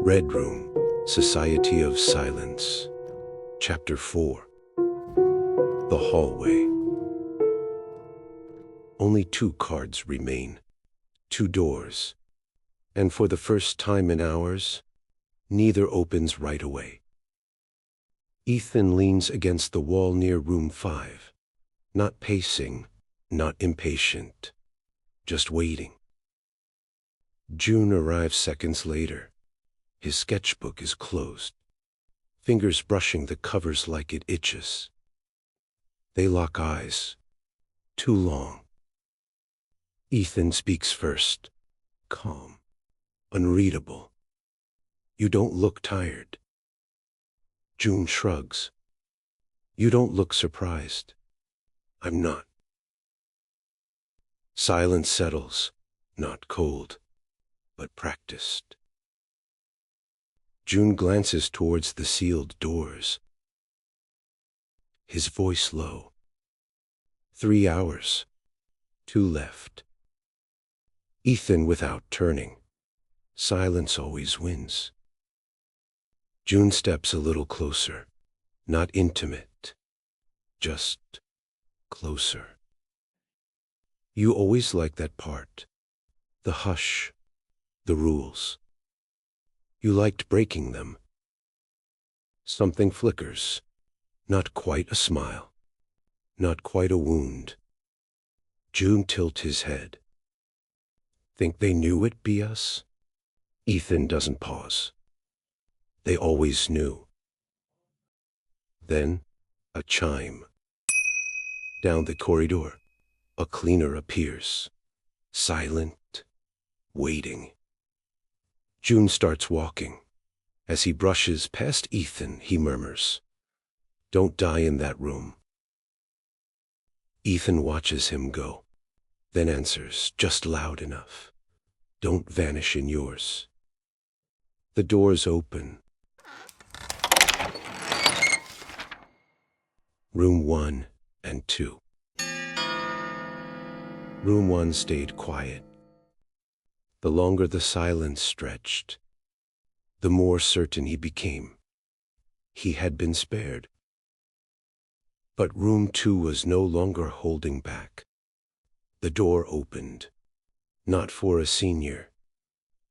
Red Room, Society of Silence. Chapter 4. The Hallway. Only 2 cards remain, 2 doors, and for the first time in hours, neither opens right away. Ethan leans against the wall near room 5, not pacing, not impatient, just waiting. June arrives seconds later. His sketchbook is closed, fingers brushing the covers like it itches. They lock eyes. Too long. Ethan speaks first, calm, unreadable. "You don't look tired." June shrugs. "You don't look surprised." "I'm not." Silence settles, not cold, but practiced. June glances towards the sealed doors. His voice low. 3 hours. 2 left. Ethan without turning. Silence always wins. June steps a little closer. Not intimate. Just closer. "You always like that part. The hush. The rules. You liked breaking them." Something flickers. Not quite a smile. Not quite a wound. June tilts his head. "Think they knew it'd be us?" Ethan doesn't pause. "They always knew." Then, a chime. Down the corridor, a cleaner appears. Silent, waiting. June starts walking. As he brushes past Ethan, he murmurs, "Don't die in that room." Ethan watches him go, then answers just loud enough, "Don't vanish in yours." The doors open. Room 1 and 2. Room 1 stayed quiet. The longer the silence stretched, the more certain he became. He had been spared. But room 2 was no longer holding back. The door opened, not for a senior,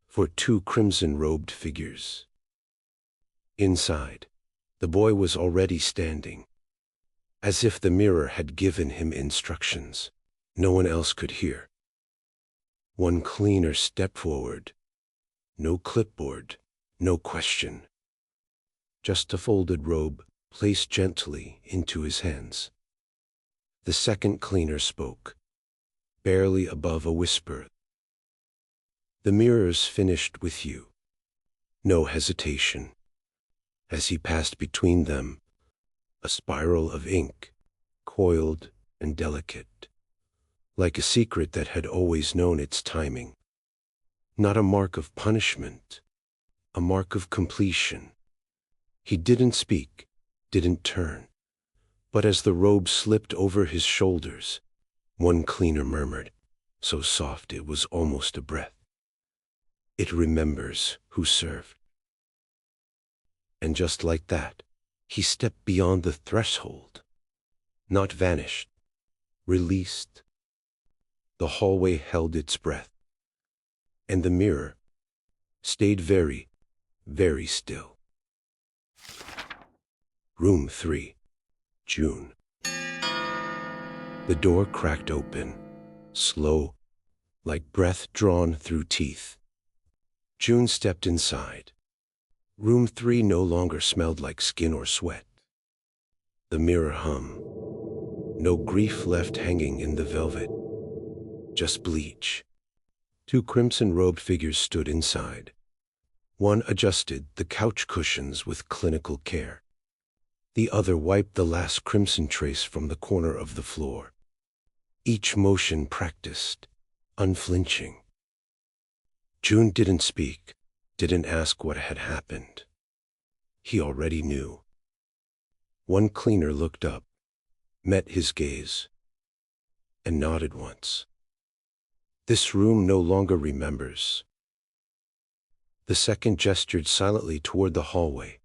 for 2 crimson-robed figures. Inside, the boy was already standing, as if the mirror had given him instructions no one else could hear. One cleaner step forward. No clipboard, no question. Just a folded robe placed gently into his hands. The second cleaner spoke, barely above a whisper. "The mirror's finished with you." No hesitation. As he passed between them, a spiral of ink, coiled and delicate, like a secret that had always known its timing. Not a mark of punishment, a mark of completion. He didn't speak, didn't turn. But as the robe slipped over his shoulders, one cleaner murmured, so soft it was almost a breath, "It remembers who served." And just like that, he stepped beyond the threshold. Not vanished, released. The hallway held its breath. And the mirror stayed very, very still. Room 3, June. The door cracked open, slow, like breath drawn through teeth. June stepped inside. Room 3 no longer smelled like skin or sweat. The mirror hum. No grief left hanging in the velvet. Just bleach. 2 crimson-robed figures stood inside. One adjusted the couch cushions with clinical care. The other wiped the last crimson trace from the corner of the floor. Each motion practiced, unflinching. June didn't speak, didn't ask what had happened. He already knew. One cleaner looked up, met his gaze, and nodded once. "This room no longer remembers." The second gestured silently toward the hallway.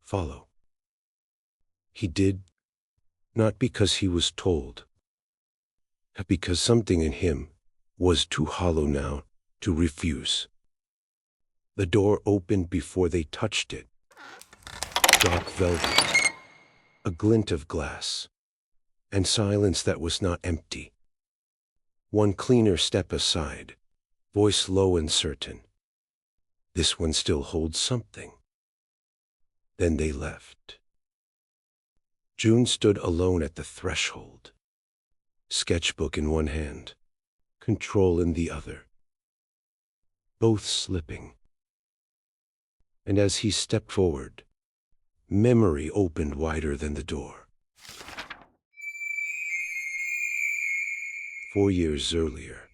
Follow. He did, not because he was told, but because something in him was too hollow now to refuse. The door opened before they touched it. Dark velvet, a glint of glass, and silence that was not empty. One cleaner step aside, voice low and certain. This one still holds something. Then they left. June stood alone at the threshold, sketchbook in one hand, control in the other, both slipping. And as he stepped forward, memory opened wider than the door. 4 years earlier,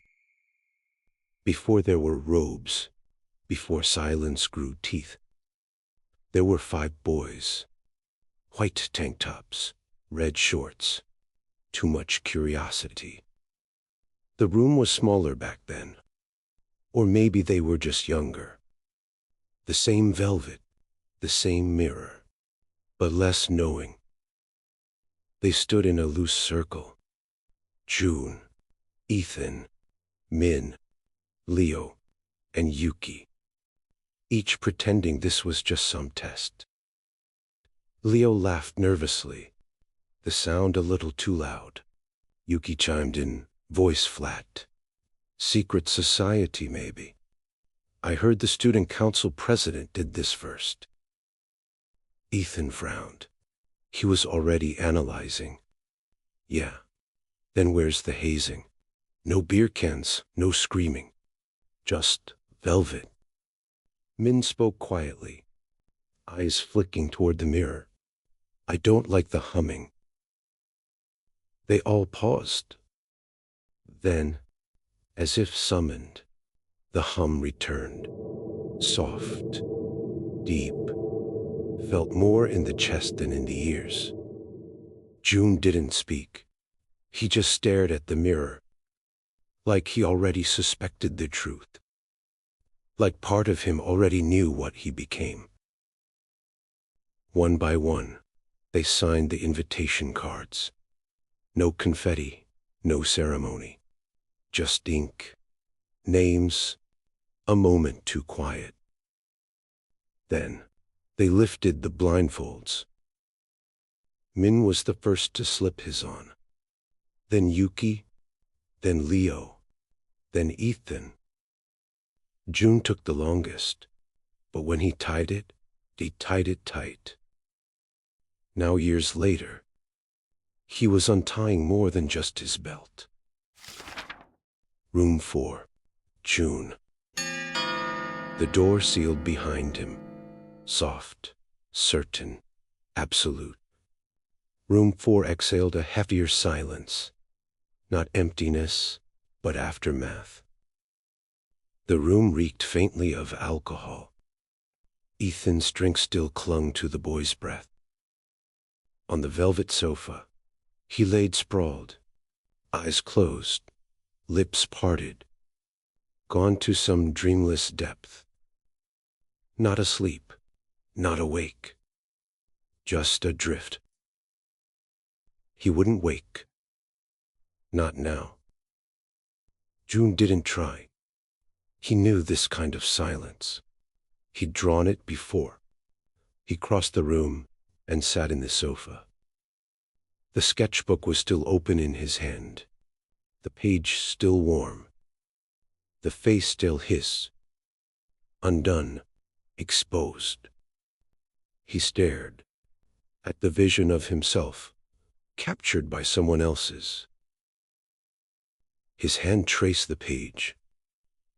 before there were robes, before silence grew teeth, there were 5 boys. White tank tops, red shorts, too much curiosity. The room was smaller back then, or maybe they were just younger. The same velvet, the same mirror, but less knowing. They stood in a loose circle. June, Ethan, Min, Leo, and Yuki, each pretending this was just some test. Leo laughed nervously, the sound a little too loud. Yuki chimed in, voice flat. Secret society, maybe. I heard the student council president did this first. Ethan frowned. He was already analyzing. Yeah. Then where's the hazing? No beer cans, no screaming. Just velvet. Min spoke quietly, eyes flicking toward the mirror. I don't like the humming. They all paused. Then, as if summoned, the hum returned. Soft, deep, felt more in the chest than in the ears. June didn't speak. He just stared at the mirror, like he already suspected the truth. Like part of him already knew what he became. One by one, they signed the invitation cards. No confetti, no ceremony. Just ink, names, a moment too quiet. Then, they lifted the blindfolds. Min was the first to slip his on. Then Yuki, then Leo, then Ethan. June took the longest, but when he tied it tight. Now years later, he was untying more than just his belt. Room 4, June. The door sealed behind him, soft, certain, absolute. Room 4 exhaled a heavier silence, not emptiness, but aftermath. The room reeked faintly of alcohol. Ethan's drink still clung to the boy's breath. On the velvet sofa, he laid sprawled, eyes closed, lips parted, gone to some dreamless depth. Not asleep, not awake, just adrift. He wouldn't wake. Not now. June didn't try. He knew this kind of silence. He'd drawn it before. He crossed the room and sat in the sofa. The sketchbook was still open in his hand, the page still warm, the face still his, undone, exposed. He stared at the vision of himself, captured by someone else's. His hand traced the page.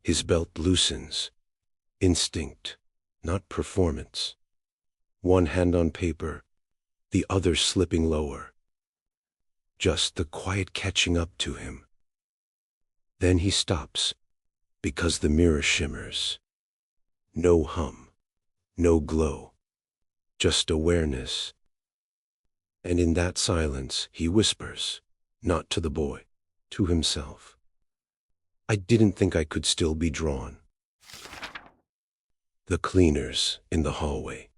His belt loosens. Instinct, not performance. One hand on paper, the other slipping lower. Just the quiet catching up to him. Then he stops, because the mirror shimmers. No hum, no glow, just awareness. And in that silence he whispers, not to the boy, to himself. I didn't think I could still be drawn. The cleaners in the hallway.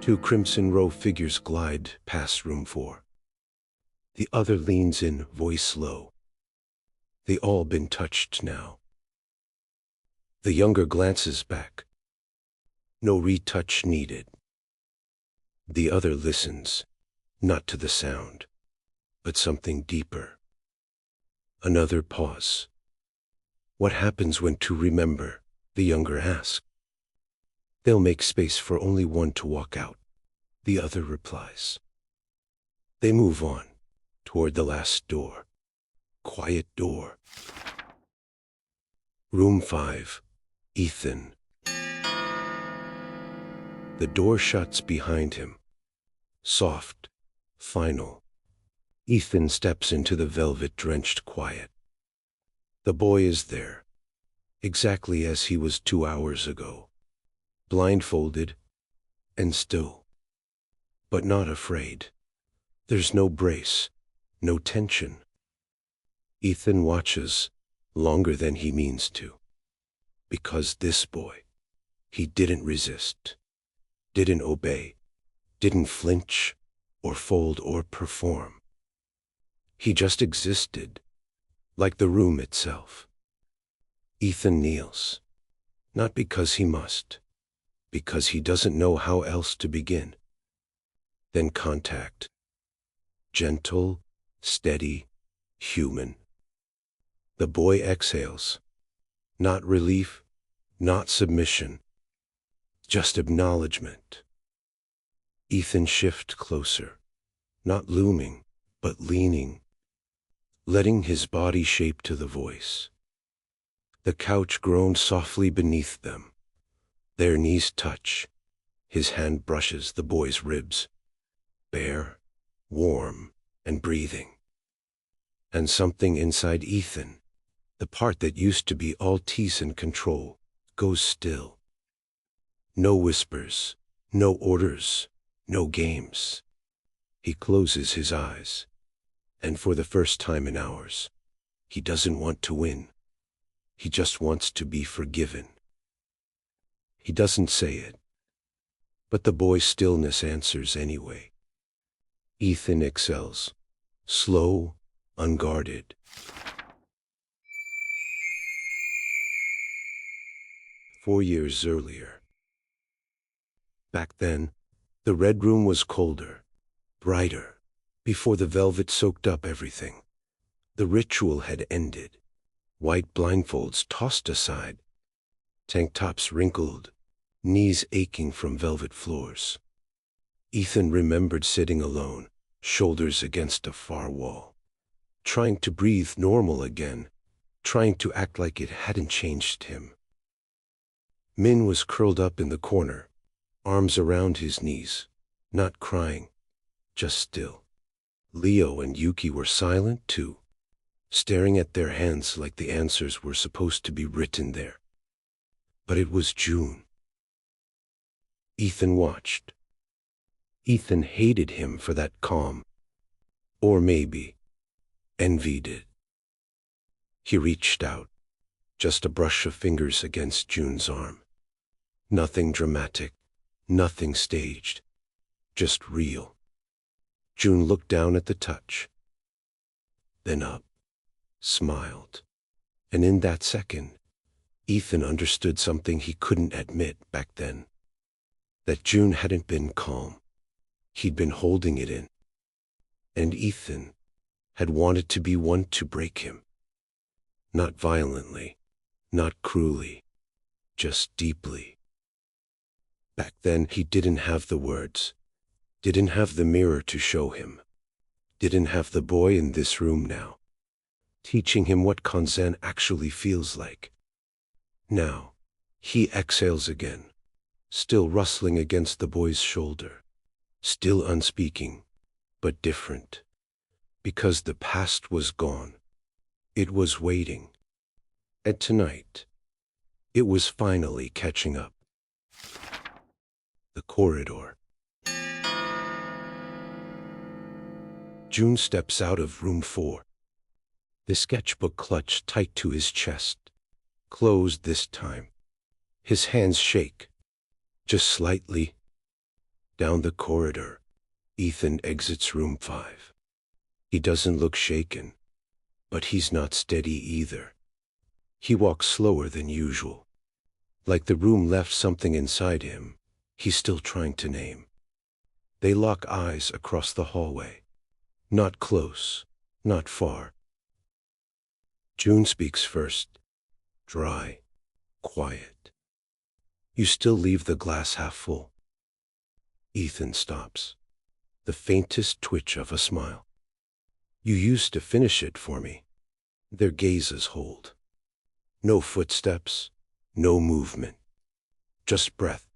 Two crimson row figures glide past room 4. The other leans in, voice low. They all been touched now. The younger glances back. No retouch needed. The other listens, not to the sound, but something deeper. Another pause. What happens when two remember? The younger asks. They'll make space for only one to walk out, the other replies. They move on, toward the last door. Quiet door. Room 5. Ethan. The door shuts behind him. Soft, final. Ethan steps into the velvet-drenched quiet. The boy is there, exactly as he was 2 hours ago. Blindfolded and still, but not afraid. There's no brace, no tension. Ethan watches longer than he means to, because this boy, he didn't resist, didn't obey, didn't flinch or fold or perform. He just existed, like the room itself. Ethan kneels, not because he must, because he doesn't know how else to begin. Then contact. Gentle, steady, human. The boy exhales. Not relief, not submission, just acknowledgement. Ethan shifts closer, not looming, but leaning, letting his body shape to the voice. The couch groaned softly beneath them. Their knees touch. His hand brushes the boy's ribs, bare, warm, and breathing. And something inside Ethan, the part that used to be all tease and control, goes still. No whispers, no orders, no games. He closes his eyes, and for the first time in hours, he doesn't want to win. He just wants to be forgiven. He doesn't say it, but the boy's stillness answers anyway. Ethan exhales, slow, unguarded. Four years earlier. Back then, the red room was colder, brighter, before the velvet soaked up everything. The ritual had ended. White blindfolds tossed aside, tank tops wrinkled, knees aching from velvet floors. Ethan remembered sitting alone, shoulders against a far wall, trying to breathe normal again, trying to act like it hadn't changed him. Min was curled up in the corner, arms around his knees, not crying, just still. Leo and Yuki were silent too, staring at their hands like the answers were supposed to be written there. But it was June. Ethan watched. Ethan hated him for that calm. Or maybe envied it. He reached out, just a brush of fingers against June's arm. Nothing dramatic, nothing staged, just real. June looked down at the touch, then up, smiled. And in that second, Ethan understood something he couldn't admit back then. That June hadn't been calm. He'd been holding it in. And Ethan had wanted to be one to break him. Not violently, not cruelly, just deeply. Back then he didn't have the words, didn't have the mirror to show him, didn't have the boy in this room now, teaching him what Kanzen actually feels like. Now, he exhales again, still rustling against the boy's shoulder, still unspeaking, but different. Because the past was gone. It was waiting. And tonight, it was finally catching up. The corridor. June steps out of room 4. The sketchbook clutched tight to his chest. Closed this time, His hands shake, just slightly. Down the corridor, Ethan exits room 5. He doesn't look shaken, but he's not steady either. He walks slower than usual, like the room left something inside him he's still trying to name. They lock eyes across the hallway. Not close, not far. June speaks first, dry, quiet. "You still leave the glass half full." Ethan stops, the faintest twitch of a smile. "You used to finish it for me." Their gazes hold. No footsteps, no movement. Just breath,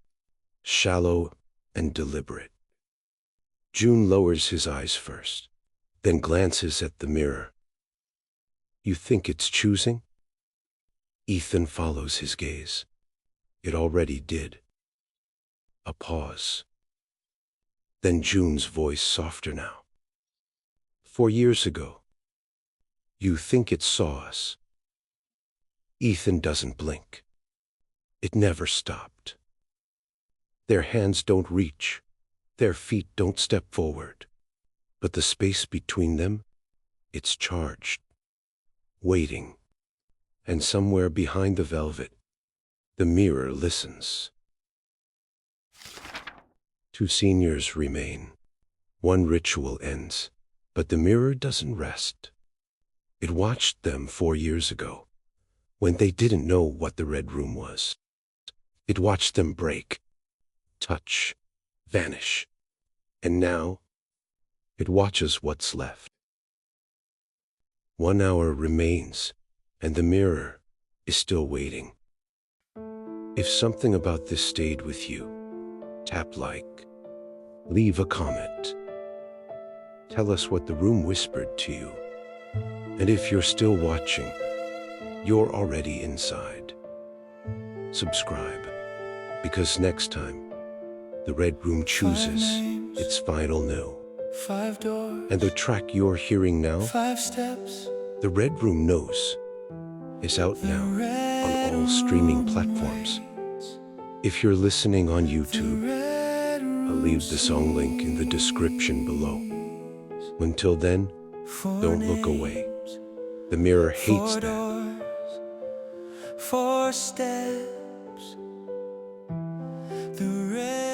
shallow and deliberate. June lowers his eyes first, then glances at the mirror. "You think it's choosing?" Ethan follows his gaze. It already did. A pause. Then June's voice softer now. "4 years ago. You think it saw us?" Ethan doesn't blink. It never stopped. Their hands don't reach. Their feet don't step forward. But the space between them, it's charged. Waiting. And somewhere behind the velvet, the mirror listens. 2 seniors remain. One ritual ends, but the mirror doesn't rest. It watched them 4 years ago, when they didn't know what the Red Room was. It watched them break, touch, vanish. And now, it watches what's left. 1 hour remains, and the mirror is still waiting. If something about this stayed with you, tap like, leave a comment. Tell us what the room whispered to you. And if you're still watching, you're already inside. Subscribe, because next time, the Red Room chooses its final no. 5 doors, And the track you're hearing now, 5 steps, The Red Room Knows, is out now on all streaming platforms. If you're listening on YouTube, I'll leave the song link in the description below. Until then, don't look away. The mirror hates 4 that. doors, 4 steps, the red